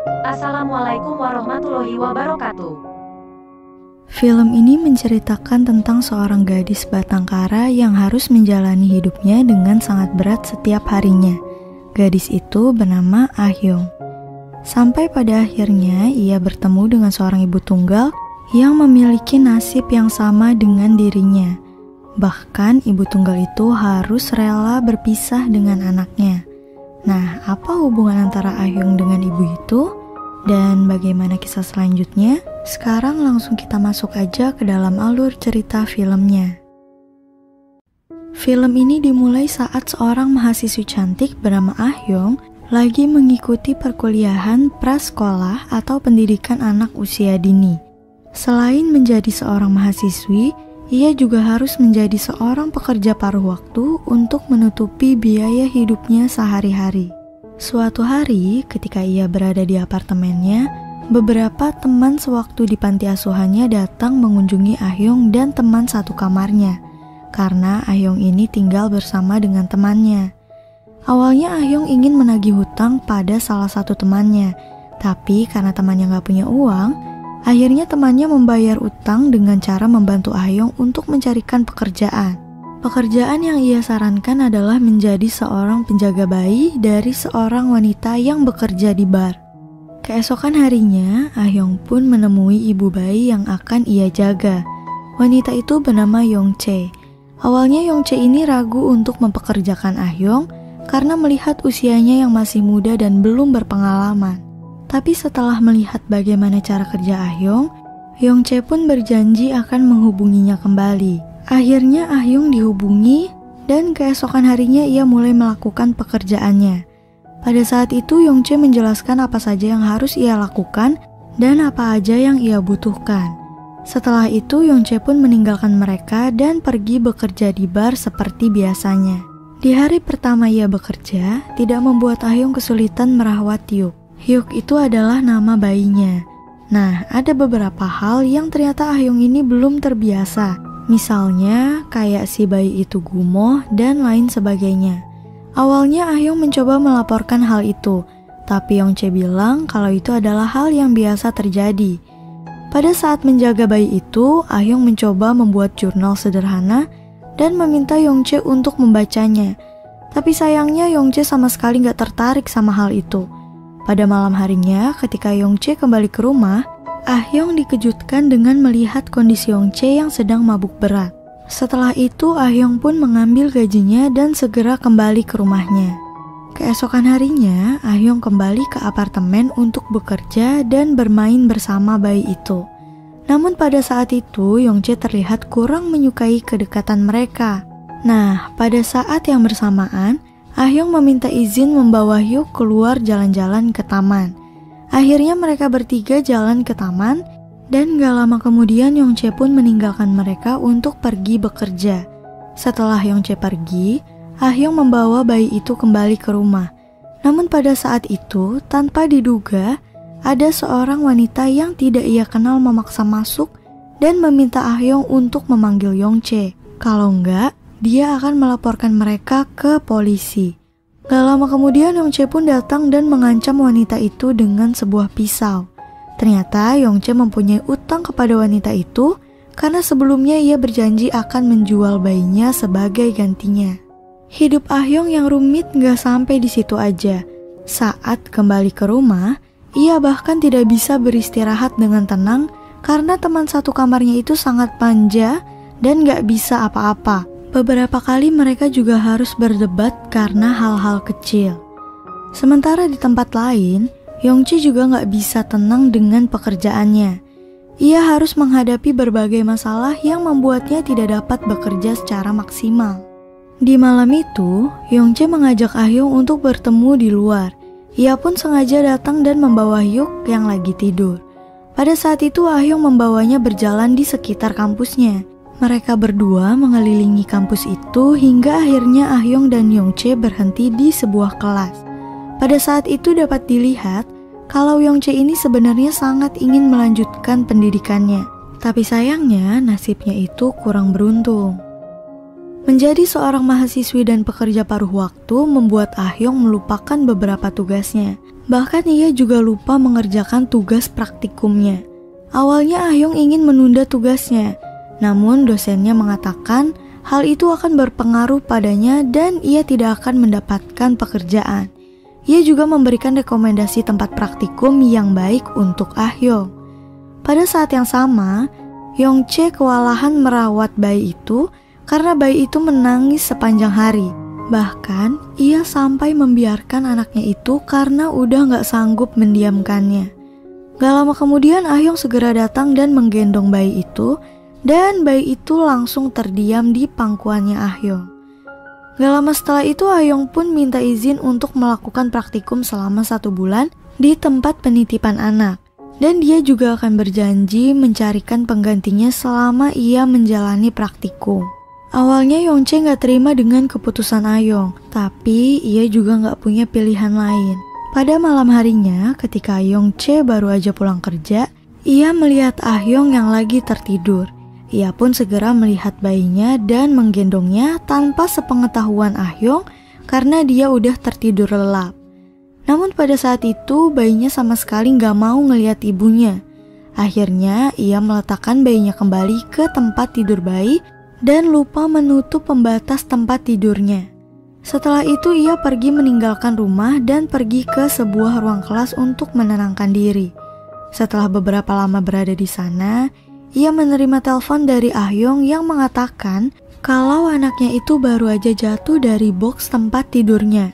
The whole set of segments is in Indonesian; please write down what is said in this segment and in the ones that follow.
Assalamualaikum warahmatullahi wabarakatuh. Film ini menceritakan tentang seorang gadis batang kara yang harus menjalani hidupnya dengan sangat berat setiap harinya. Gadis itu bernama Ah Hyung. Sampai pada akhirnya ia bertemu dengan seorang ibu tunggal yang memiliki nasib yang sama dengan dirinya. Bahkan ibu tunggal itu harus rela berpisah dengan anaknya. Nah, apa hubungan antara Ah Hyung dengan ibu itu? Dan bagaimana kisah selanjutnya? Sekarang langsung kita masuk aja ke dalam alur cerita filmnya. Film ini dimulai saat seorang mahasiswi cantik bernama Ah Hyung lagi mengikuti perkuliahan prasekolah atau pendidikan anak usia dini. Selain menjadi seorang mahasiswi, ia juga harus menjadi seorang pekerja paruh waktu untuk menutupi biaya hidupnya sehari-hari. Suatu hari, ketika ia berada di apartemennya, beberapa teman sewaktu di panti asuhannya datang mengunjungi Ah Hyung dan teman satu kamarnya, karena Ah Hyung ini tinggal bersama dengan temannya. Awalnya Ah Hyung ingin menagih hutang pada salah satu temannya, tapi karena temannya gak punya uang, akhirnya temannya membayar utang dengan cara membantu Ah Hyung untuk mencarikan pekerjaan. Pekerjaan yang ia sarankan adalah menjadi seorang penjaga bayi dari seorang wanita yang bekerja di bar. Keesokan harinya, Ah Hyung pun menemui ibu bayi yang akan ia jaga. Wanita itu bernama Yongche. Awalnya Yongche ini ragu untuk mempekerjakan Ah Hyung karena melihat usianya yang masih muda dan belum berpengalaman. Tapi setelah melihat bagaimana cara kerja Ah Hyung, Yongche pun berjanji akan menghubunginya kembali. Akhirnya Ah Hyung dihubungi dan keesokan harinya ia mulai melakukan pekerjaannya. Pada saat itu Yongche menjelaskan apa saja yang harus ia lakukan dan apa aja yang ia butuhkan. Setelah itu Yongche pun meninggalkan mereka dan pergi bekerja di bar seperti biasanya. Di hari pertama ia bekerja, tidak membuat Ah Hyung kesulitan merawat Hyuk. Hyuk itu adalah nama bayinya. Nah, ada beberapa hal yang ternyata Ah Hyung ini belum terbiasa. Misalnya, kayak si bayi itu gumoh dan lain sebagainya. Awalnya Ah Hyung mencoba melaporkan hal itu, tapi Yongche bilang kalau itu adalah hal yang biasa terjadi. Pada saat menjaga bayi itu, Ah Hyung mencoba membuat jurnal sederhana dan meminta Yongche untuk membacanya. Tapi sayangnya Yongche sama sekali gak tertarik sama hal itu. Pada malam harinya, ketika Yongche kembali ke rumah, Ah Hyung dikejutkan dengan melihat kondisi Yongche yang sedang mabuk berat. Setelah itu, Ah Hyung pun mengambil gajinya dan segera kembali ke rumahnya. Keesokan harinya, Ah Hyung kembali ke apartemen untuk bekerja dan bermain bersama bayi itu. Namun pada saat itu, Yongche terlihat kurang menyukai kedekatan mereka. Nah, pada saat yang bersamaan, Ah Hyung meminta izin membawa Hyuk keluar jalan-jalan ke taman. Akhirnya mereka bertiga jalan ke taman dan gak lama kemudian Yongche pun meninggalkan mereka untuk pergi bekerja. Setelah Yongche pergi, Ah Hyung membawa bayi itu kembali ke rumah. Namun pada saat itu, tanpa diduga, ada seorang wanita yang tidak ia kenal memaksa masuk dan meminta Ah Hyung untuk memanggil Yongche. Kalau enggak, dia akan melaporkan mereka ke polisi. Gak lama kemudian Yongche pun datang dan mengancam wanita itu dengan sebuah pisau. Ternyata Yongche mempunyai utang kepada wanita itu karena sebelumnya ia berjanji akan menjual bayinya sebagai gantinya. Hidup Ah Hyung yang rumit gak sampai di situ aja. Saat kembali ke rumah, ia bahkan tidak bisa beristirahat dengan tenang karena teman satu kamarnya itu sangat manja dan gak bisa apa-apa. Beberapa kali mereka juga harus berdebat karena hal-hal kecil. Sementara di tempat lain, Yongche juga gak bisa tenang dengan pekerjaannya. Ia harus menghadapi berbagai masalah yang membuatnya tidak dapat bekerja secara maksimal. Di malam itu, Yongche mengajak Ah Hyung untuk bertemu di luar. Ia pun sengaja datang dan membawa Hyuk yang lagi tidur. Pada saat itu Ah Hyung membawanya berjalan di sekitar kampusnya. Mereka berdua mengelilingi kampus itu hingga akhirnya Ah Hyung dan Yongche berhenti di sebuah kelas. Pada saat itu dapat dilihat kalau Yongche ini sebenarnya sangat ingin melanjutkan pendidikannya. Tapi sayangnya nasibnya itu kurang beruntung. Menjadi seorang mahasiswi dan pekerja paruh waktu membuat Ah Hyung melupakan beberapa tugasnya. Bahkan ia juga lupa mengerjakan tugas praktikumnya. Awalnya Ah-yong ingin menunda tugasnya, namun dosennya mengatakan hal itu akan berpengaruh padanya dan ia tidak akan mendapatkan pekerjaan. Ia juga memberikan rekomendasi tempat praktikum yang baik untuk Ah-yong. Pada saat yang sama, Yong-chae kewalahan merawat bayi itu karena bayi itu menangis sepanjang hari. Bahkan, ia sampai membiarkan anaknya itu karena udah gak sanggup mendiamkannya. Gak lama kemudian Ah-yong segera datang dan menggendong bayi itu, dan bayi itu langsung terdiam di pangkuannya Ah-yong. Gak lama setelah itu Ah-yong pun minta izin untuk melakukan praktikum selama 1 bulan di tempat penitipan anak. Dan dia juga akan berjanji mencarikan penggantinya selama ia menjalani praktikum. Awalnya Yong-chae gak terima dengan keputusan Ah-yong, tapi ia juga gak punya pilihan lain. Pada malam harinya, ketika Yong-chae baru aja pulang kerja, ia melihat Ah-yong yang lagi tertidur. Ia pun segera melihat bayinya dan menggendongnya tanpa sepengetahuan Ah-yong karena dia udah tertidur lelap. Namun pada saat itu bayinya sama sekali gak mau ngelihat ibunya. Akhirnya ia meletakkan bayinya kembali ke tempat tidur bayi dan lupa menutup pembatas tempat tidurnya. Setelah itu ia pergi meninggalkan rumah dan pergi ke sebuah ruang kelas untuk menenangkan diri. Setelah beberapa lama berada di sana, ia menerima telepon dari Ah-yong yang mengatakan kalau anaknya itu baru aja jatuh dari box tempat tidurnya.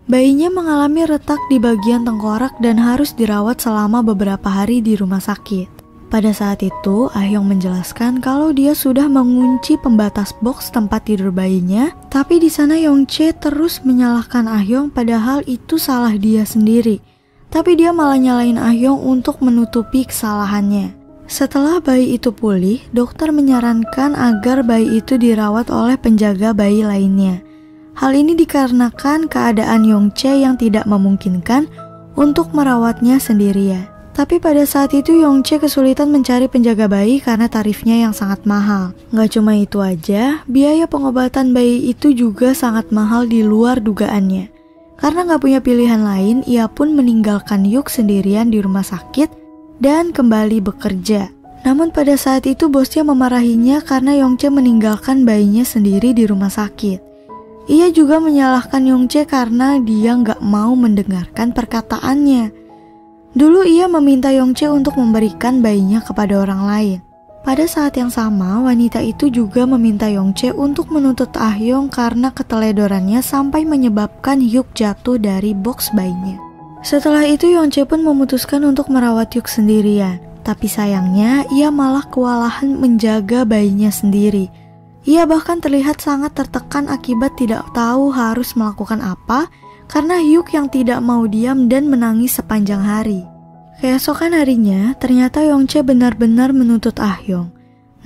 Bayinya mengalami retak di bagian tengkorak dan harus dirawat selama beberapa hari di rumah sakit. Pada saat itu, Ah-yong menjelaskan kalau dia sudah mengunci pembatas box tempat tidur bayinya, tapi di sana Yong-chae terus menyalahkan Ah-yong padahal itu salah dia sendiri. Tapi dia malah nyalain Ah-yong untuk menutupi kesalahannya. Setelah bayi itu pulih, dokter menyarankan agar bayi itu dirawat oleh penjaga bayi lainnya. Hal ini dikarenakan keadaan Yong-chae yang tidak memungkinkan untuk merawatnya sendirian. Tapi pada saat itu Yong-chae kesulitan mencari penjaga bayi karena tarifnya yang sangat mahal. Gak cuma itu aja, biaya pengobatan bayi itu juga sangat mahal di luar dugaannya. Karena gak punya pilihan lain, ia pun meninggalkan Yuk sendirian di rumah sakit dan kembali bekerja. Namun pada saat itu bosnya memarahinya karena Yong-chae meninggalkan bayinya sendiri di rumah sakit. Ia juga menyalahkan Yong-chae karena dia gak mau mendengarkan perkataannya. Dulu ia meminta Yong-chae untuk memberikan bayinya kepada orang lain. Pada saat yang sama, wanita itu juga meminta Yong-chae untuk menuntut Ah-yong karena keteledorannya sampai menyebabkan Yuk jatuh dari box bayinya. Setelah itu Yong-chae pun memutuskan untuk merawat Yuk sendirian. Tapi sayangnya ia malah kewalahan menjaga bayinya sendiri. Ia bahkan terlihat sangat tertekan akibat tidak tahu harus melakukan apa karena Yuk yang tidak mau diam dan menangis sepanjang hari. Keesokan harinya, ternyata Yong-chae benar-benar menuntut Ah-yong.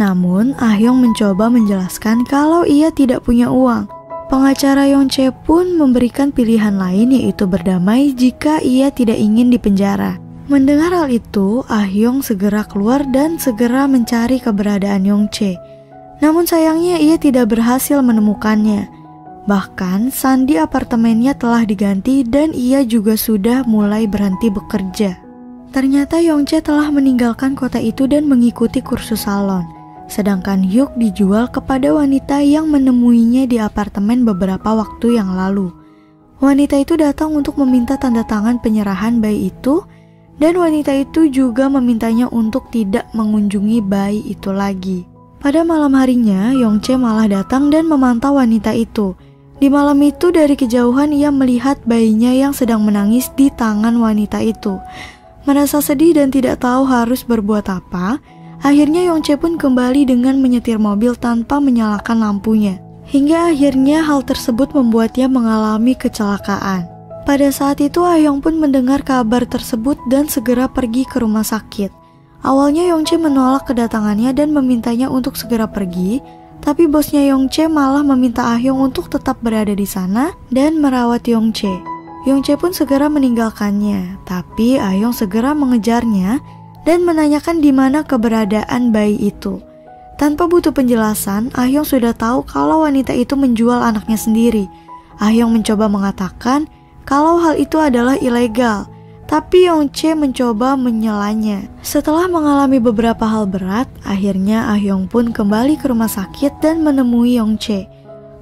Namun, Ah-yong mencoba menjelaskan kalau ia tidak punya uang. Pengacara Yong-chae pun memberikan pilihan lain yaitu berdamai jika ia tidak ingin dipenjara. Mendengar hal itu, Ah-yong segera keluar dan segera mencari keberadaan Yong-chae. Namun sayangnya ia tidak berhasil menemukannya. Bahkan, sandi apartemennya telah diganti dan ia juga sudah mulai berhenti bekerja. Ternyata Yong-chae telah meninggalkan kota itu dan mengikuti kursus salon. Sedangkan Yuk dijual kepada wanita yang menemuinya di apartemen beberapa waktu yang lalu. Wanita itu datang untuk meminta tanda tangan penyerahan bayi itu, dan wanita itu juga memintanya untuk tidak mengunjungi bayi itu lagi. Pada malam harinya, Yong-chae malah datang dan memantau wanita itu. Di malam itu dari kejauhan ia melihat bayinya yang sedang menangis di tangan wanita itu. Merasa sedih dan tidak tahu harus berbuat apa, akhirnya Yong-chae pun kembali dengan menyetir mobil tanpa menyalakan lampunya. Hingga akhirnya hal tersebut membuatnya mengalami kecelakaan. Pada saat itu Ah-yong pun mendengar kabar tersebut dan segera pergi ke rumah sakit. Awalnya Yong-chae menolak kedatangannya dan memintanya untuk segera pergi. Tapi bosnya Yong-chae malah meminta Ah-yong untuk tetap berada di sana dan merawat Yong-chae. Yong-chae pun segera meninggalkannya, tapi Ah-yong segera mengejarnya dan menanyakan di mana keberadaan bayi itu. Tanpa butuh penjelasan, Ah-yong sudah tahu kalau wanita itu menjual anaknya sendiri. Ah-yong mencoba mengatakan kalau hal itu adalah ilegal. Tapi Yongche mencoba menyelanya. Setelah mengalami beberapa hal berat, akhirnya Ah Hyung pun kembali ke rumah sakit dan menemui Yongche.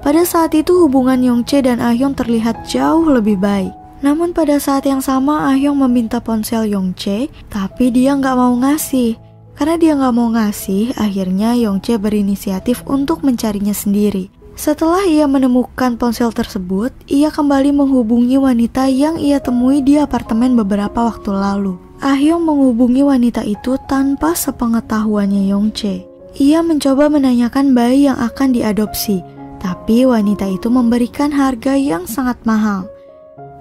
Pada saat itu hubungan Yongche dan Ah Hyung terlihat jauh lebih baik. Namun pada saat yang sama Ah Hyung meminta ponsel Yongche, tapi dia nggak mau ngasih. Karena dia nggak mau ngasih, akhirnya Yongche berinisiatif untuk mencarinya sendiri. Setelah ia menemukan ponsel tersebut, ia kembali menghubungi wanita yang ia temui di apartemen beberapa waktu lalu. Ah Hyung menghubungi wanita itu tanpa sepengetahuannya Yongche. Ia mencoba menanyakan bayi yang akan diadopsi, tapi wanita itu memberikan harga yang sangat mahal.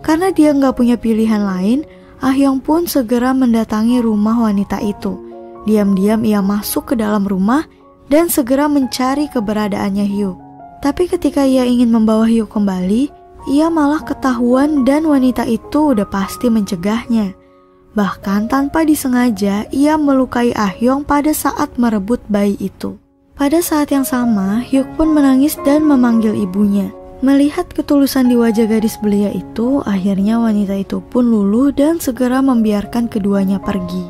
Karena dia nggak punya pilihan lain, Ah Hyung pun segera mendatangi rumah wanita itu. Diam-diam ia masuk ke dalam rumah dan segera mencari keberadaannya Hyuk. Tapi ketika ia ingin membawa Hyuk kembali, ia malah ketahuan dan wanita itu udah pasti mencegahnya. Bahkan tanpa disengaja, ia melukai Ah Hyung pada saat merebut bayi itu. Pada saat yang sama, Hyuk pun menangis dan memanggil ibunya. Melihat ketulusan di wajah gadis belia itu, akhirnya wanita itu pun luluh dan segera membiarkan keduanya pergi.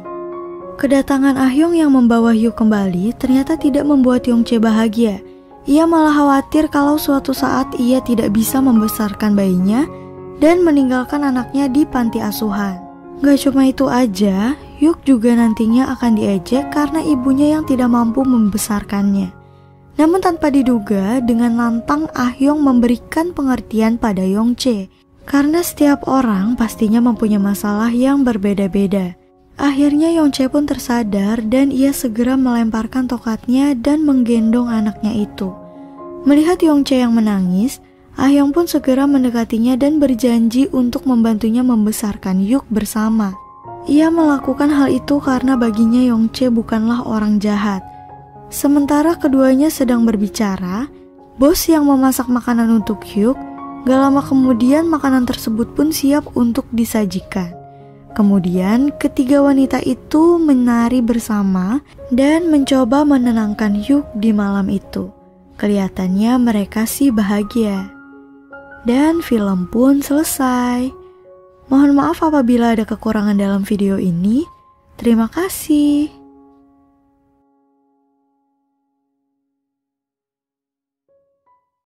Kedatangan Ah Hyung yang membawa Hyuk kembali ternyata tidak membuat Yongche bahagia. Ia malah khawatir kalau suatu saat ia tidak bisa membesarkan bayinya dan meninggalkan anaknya di panti asuhan. Gak cuma itu aja, Hyuk juga nantinya akan diejek karena ibunya yang tidak mampu membesarkannya. Namun tanpa diduga, dengan lantang Ah Hyung memberikan pengertian pada Yongche. Karena setiap orang pastinya mempunyai masalah yang berbeda-beda. Akhirnya Yongche pun tersadar dan ia segera melemparkan tokatnya dan menggendong anaknya itu. Melihat Yongche yang menangis, Ah Hyung pun segera mendekatinya dan berjanji untuk membantunya membesarkan Hyuk bersama. Ia melakukan hal itu karena baginya Yongche bukanlah orang jahat. Sementara keduanya sedang berbicara, bos yang memasak makanan untuk Hyuk, gak lama kemudian makanan tersebut pun siap untuk disajikan. Kemudian ketiga wanita itu menari bersama dan mencoba menenangkan Hyuk di malam itu. Kelihatannya mereka sih bahagia. Dan film pun selesai. Mohon maaf apabila ada kekurangan dalam video ini. Terima kasih.